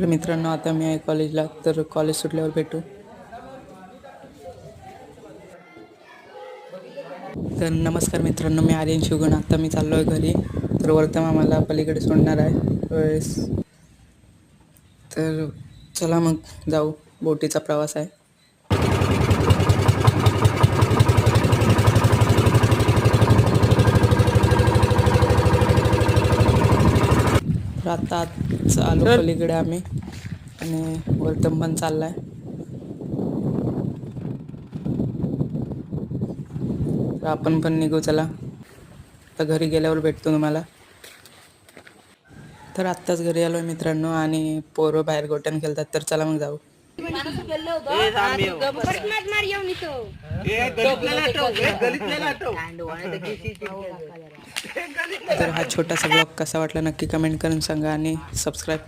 नमस्कार मित्रांनो, आता मी आहे कॉलेजला. तर कॉलेज सुटल्यावर भेटू. तर नमस्कार मित्रांनो, मी आर्यन शिवगण. आता मी चाललो आहे घरी. तर वर्तमान मला पलीकडे सोडणार आहे. तर चला मग जाऊ. बोटीचा प्रवास आहे. तर आता आलो पलीकडे आम्ही आणि वर्तमान चाललाय. तर आपण पण निघू. चला, आता घरी गेल्यावर भेटतो तुम्हाला. तर आत्ताच घरी आलो मित्रांनो आणि पोरं बाहेर गोट्यान खेळतात. तर चला मग जाऊ. तर हा छोटासा ब्लॉग कसा वाटला नक्की कमेंट करून सांगा आणि सबस्क्राईब